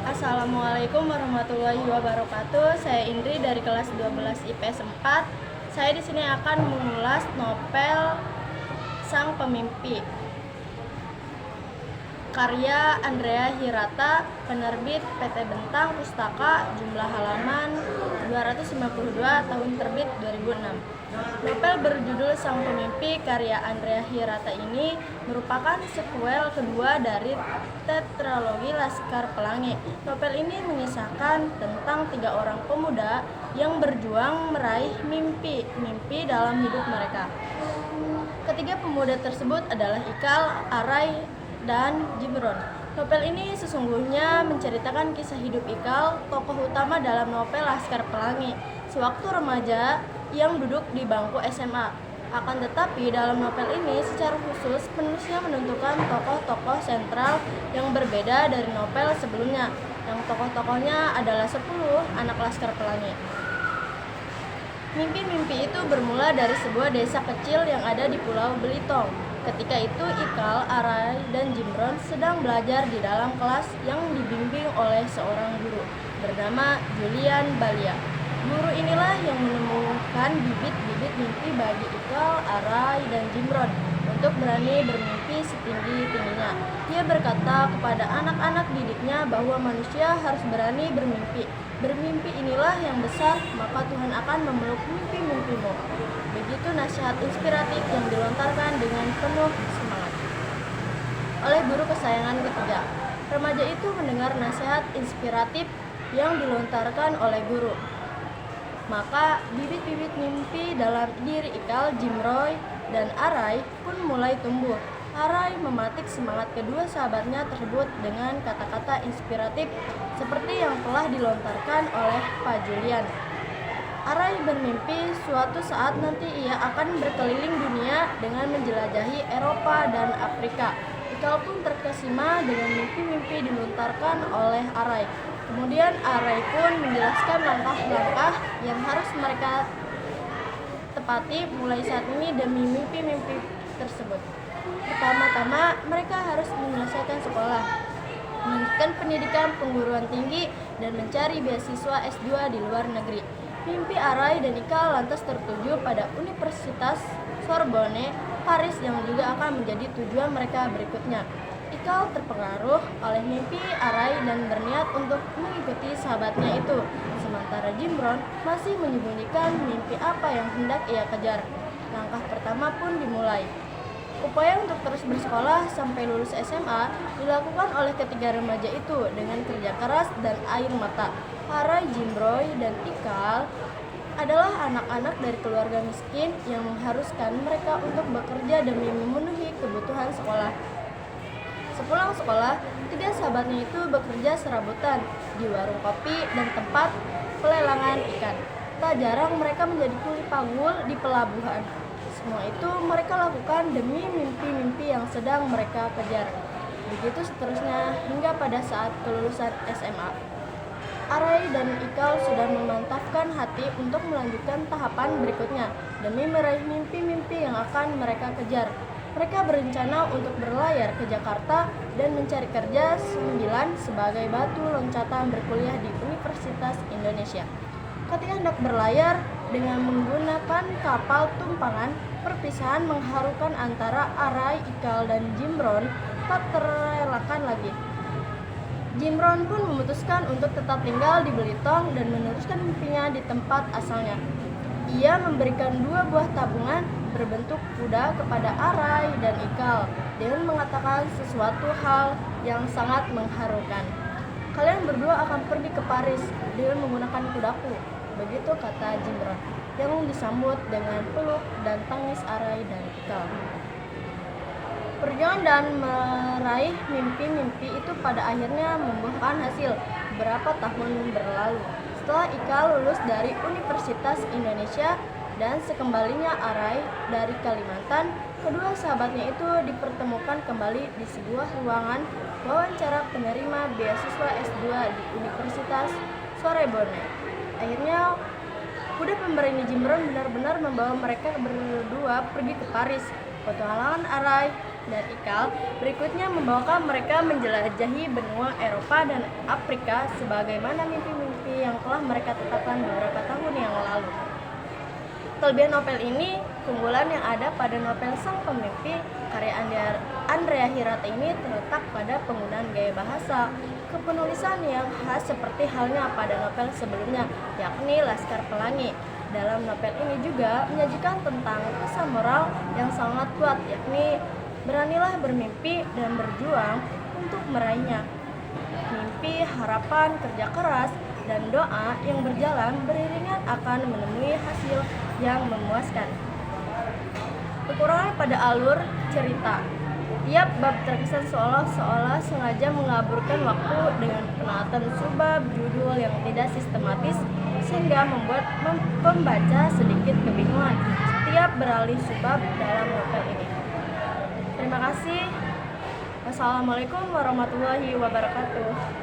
Assalamualaikum warahmatullahi wabarakatuh. Saya Indri dari kelas 12 IPS 4. Saya di sini akan mengulas novel Sang Pemimpi karya Andrea Hirata, penerbit PT Bentang Pustaka, jumlah halaman 292, tahun terbit 2006. Novel berjudul Sang Pemimpi karya Andrea Hirata ini merupakan sequel kedua dari tetralogi Laskar Pelangi. Novel ini mengisahkan tentang 3 orang pemuda yang berjuang meraih mimpi dalam hidup mereka. Ketiga pemuda tersebut adalah Ikal, Arai, dan Jimron. Novel ini sesungguhnya menceritakan kisah hidup Ikal, tokoh utama dalam novel Laskar Pelangi, sewaktu remaja yang duduk di bangku SMA. Akan tetapi dalam novel ini secara khusus penulisnya menentukan tokoh-tokoh sentral yang berbeda dari novel sebelumnya, yang tokoh-tokohnya adalah 10 anak Laskar Pelangi. Mimpi-mimpi itu bermula dari sebuah desa kecil yang ada di Pulau Belitung. Ketika itu Ikal, Arai, dan Jimron sedang belajar di dalam kelas yang dibimbing oleh seorang guru bernama Julian Balia. Guru inilah yang menemukan bibit-bibit mimpi bagi Ikal, Arai, dan Jimron untuk berani bermimpi setinggi-tingginya. Dia berkata kepada anak-anak didiknya bahwa manusia harus berani bermimpi. Bermimpi inilah yang besar, maka Tuhan akan memeluk mimpi-mimpimu. Begitu nasihat inspiratif yang dilontarkan dengan penuh semangat oleh guru kesayangan ketiga. Remaja itu mendengar nasihat inspiratif yang dilontarkan oleh guru. Maka bibit-bibit mimpi dalam diri Ikal, Jimroy, dan Arai pun mulai tumbuh. Arai mematik semangat kedua sahabatnya tersebut dengan kata-kata inspiratif seperti yang telah dilontarkan oleh Pak Julian. Arai bermimpi suatu saat nanti ia akan berkeliling dunia dengan menjelajahi Eropa dan Afrika. Ikal pun terkesima dengan mimpi-mimpi dilontarkan oleh Arai. Kemudian Arai pun menjelaskan langkah-langkah yang harus mereka tepati mulai saat ini demi mimpi-mimpi tersebut. Pertama-tama mereka harus menyelesaikan sekolah, melanjutkan pendidikan perguruan tinggi, dan mencari beasiswa S2 di luar negeri. Mimpi Arai dan Ikal lantas tertuju pada Universitas Sorbonne, Paris, yang juga akan menjadi tujuan mereka berikutnya. Ikal terpengaruh oleh mimpi Arai dan berniat untuk mengikuti sahabatnya itu, sementara Jimron masih menyembunyikan mimpi apa yang hendak ia kejar. Langkah pertama pun dimulai. Upaya untuk terus bersekolah sampai lulus SMA dilakukan oleh ketiga remaja itu dengan kerja keras dan air mata. Arai, Jimroy, dan Ikal adalah anak-anak dari keluarga miskin yang mengharuskan mereka untuk bekerja demi memenuhi kebutuhan sekolah. Sepulang sekolah, tiga sahabatnya itu bekerja serabutan di warung kopi dan tempat pelelangan ikan. Tak jarang mereka menjadi kuli panggul di pelabuhan. Semua itu mereka lakukan demi mimpi-mimpi yang sedang mereka kejar. Begitu seterusnya hingga pada saat kelulusan SMA. Arai dan Ikal sudah memantapkan hati untuk melanjutkan tahapan berikutnya demi meraih mimpi-mimpi yang akan mereka kejar. Mereka berencana untuk berlayar ke Jakarta dan mencari kerja sembilan sebagai batu loncatan berkuliah di Universitas Indonesia. Ketika hendak berlayar dengan menggunakan kapal tumpangan, perpisahan mengharukan antara Arai, Ikal, dan Jimron tak terelakkan lagi. Jimron pun memutuskan untuk tetap tinggal di Belitung dan meneruskan mimpinya di tempat asalnya. Ia memberikan 2 buah tabungan berbentuk kuda kepada Arai dan Ikal dengan mengatakan sesuatu hal yang sangat mengharukan. Kalian berdua akan pergi ke Paris dengan menggunakan kudaku. Begitu kata Jimron, yang disambut dengan peluk dan tangis Arai dan Ikal. Perjuangan dan meraih mimpi-mimpi itu pada akhirnya membuahkan hasil beberapa tahun berlalu. Setelah Ikal lulus dari Universitas Indonesia dan sekembalinya Arai dari Kalimantan, kedua sahabatnya itu dipertemukan kembali di sebuah ruangan wawancara penerima beasiswa S2 di Universitas Sorbonne. Akhirnya, kuda pemberani Jimron benar-benar membawa mereka berdua pergi ke Paris. Petualangan Arai dan Ikal berikutnya membawakan mereka menjelajahi benua Eropa dan Afrika sebagaimana mimpi-mimpi yang telah mereka tetapkan beberapa tahun yang lalu. Kelebihan novel ini, keunggulan yang ada pada novel Sang Pemimpi karya Andrea Hirata ini terletak pada penggunaan gaya bahasa, kepenulisan yang khas seperti halnya pada novel sebelumnya, yakni Laskar Pelangi. Dalam novel ini juga menyajikan tentang pesan moral yang sangat kuat, yakni beranilah bermimpi dan berjuang untuk meraihnya. Mimpi, harapan, kerja keras, dan doa yang berjalan beriringan akan menemui hasil yang memuaskan. Kekurangan pada alur cerita. Tiap bab terkesan seolah-olah sengaja mengaburkan waktu dengan penaatan subbab judul yang tidak sistematis sehingga membuat pembaca sedikit kebingungan setiap beralih subbab dalam novel ini. Terima kasih. Wassalamualaikum warahmatullahi wabarakatuh.